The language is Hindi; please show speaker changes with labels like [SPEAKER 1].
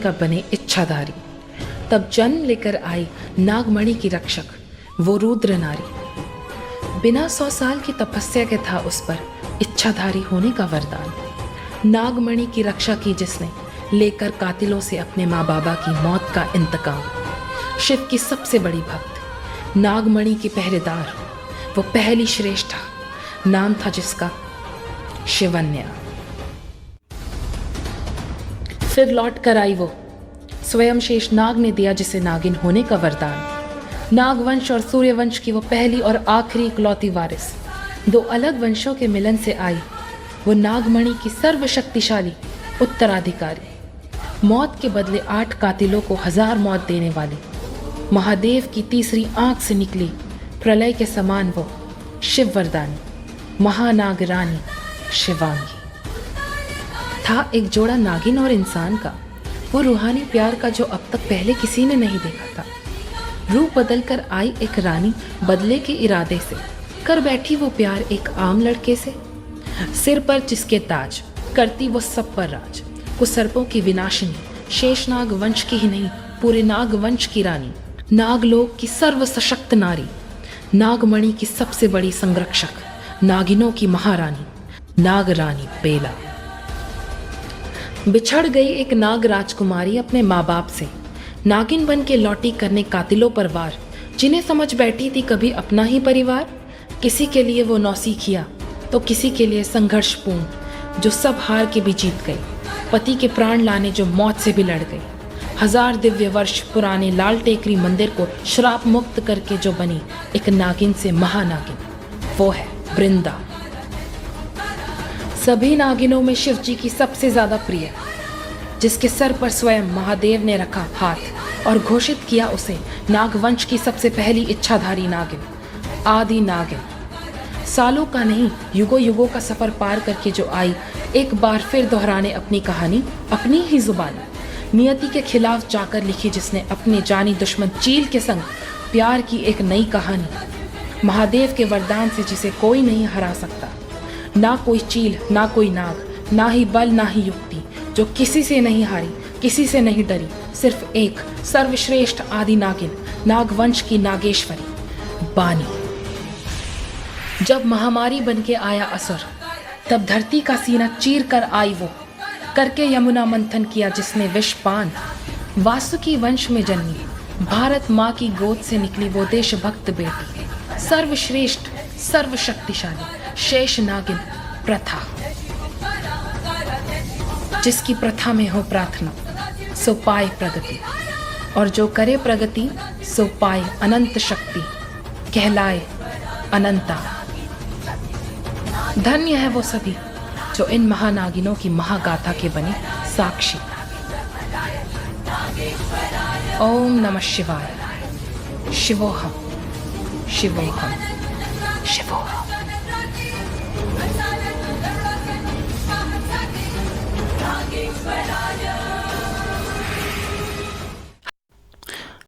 [SPEAKER 1] का बने इच्छाधारी। तब जन्म लेकर आई नागमणि की रक्षक वो रुद्र नारी। बिना 100 साल की तपस्या के था उस पर इच्छाधारी होने का वरदान। नागमणि की रक्षा की जिसने, लेकर कातिलों से अपने माँ बाबा की मौत का इंतकाम। शिव की सबसे बड़ी भक्त, नागमणि की पहरेदार, वो पहली श्रेष्ठा, नाम था जिसका शिवन्या। फिर लौट कर आई वो, स्वयं शेष नाग ने दिया जिसे नागिन होने का वरदान। नागवंश और सूर्यवंश की वो पहली और आखिरी इकलौती वारिस। 2 अलग वंशों के मिलन से आई वो नागमणि की सर्वशक्तिशाली उत्तराधिकारी। मौत के बदले 8 कातिलों को 1000 मौत देने वाली, महादेव की तीसरी आंख से निकली प्रलय के समान वो शिव वरदानी, महानाग रानी शिवांगी। था एक जोड़ा नागिन और इंसान का, वो रूहानी प्यार का जो अब तक पहले किसी ने नहीं देखा था। रूप बदलकर आई एक रानी बदले के इरादे से, कर बैठी वो प्यार एक आम लड़के से। सिर पर जिसके ताज, करती वो सब पर राज। कुसर्पों की विनाशिनी, शेषनाग वंश की ही नहीं पूरे नाग वंश की रानी। नागलोक की सर्व सशक्त नारी, नागमणि की सबसे बड़ी संरक्षक, नागिनों की महारानी, नाग रानी बेला। बिछड़ गई एक नाग राजकुमारी अपने माँ बाप से, नागिन बन के लौटी करने कातिलों पर वार, जिन्हें समझ बैठी थी कभी अपना ही परिवार। किसी के लिए वो नौसिखिया तो किसी के लिए संघर्षपूर्ण, जो सब हार के भी जीत गई। पति के प्राण लाने जो मौत से भी लड़ गई। 1000 दिव्य वर्ष पुराने लाल टेकरी मंदिर को श्राप मुक्त करके जो बनी एक नागिन से महानागिन, वो है वृंदा। सभी नागिनों में शिव जी की सबसे ज्यादा प्रिय, जिसके सर पर स्वयं महादेव ने रखा हाथ और घोषित किया उसे नागवंश की सबसे पहली इच्छाधारी नागिन, आदि नागिन। सालों का नहीं युगों युगों का सफर पार करके जो आई, एक बार फिर दोहराने अपनी कहानी अपनी ही जुबानी। नियति के खिलाफ जाकर लिखी जिसने अपने जानी दुश्मन चील के संग प्यार की एक नई कहानी। महादेव के वरदान से जिसे कोई नहीं हरा सकता, ना कोई चील ना कोई नाग, ना ही बल ना ही युक्ति, जो किसी से नहीं हारी किसी से नहीं डरी, सिर्फ एक सर्वश्रेष्ठ आदि नागिन, नागवंश की नागेश्वरी बानी। जब महामारी बन के आया असुर, तब धरती का सीना चीर कर आई वो, करके यमुना मंथन किया जिसने विष पान। वासुकी वंश में जन्मी, भारत माँ की गोद से निकली वो देशभक्त बेटी, सर्वश्रेष्ठ सर्वशक्तिशाली शेष नागिन प्रथा। जिसकी प्रथा में हो प्रार्थना सो पाए प्रगति, और जो करे प्रगति सो पाए अनंत शक्ति, कहलाए अनंता। धन्य है वो सभी जो इन महानागिनों की महागाथा के बने साक्षी। ओम नमः शिवाय। शिवोहम शिवोहम शिवोहम।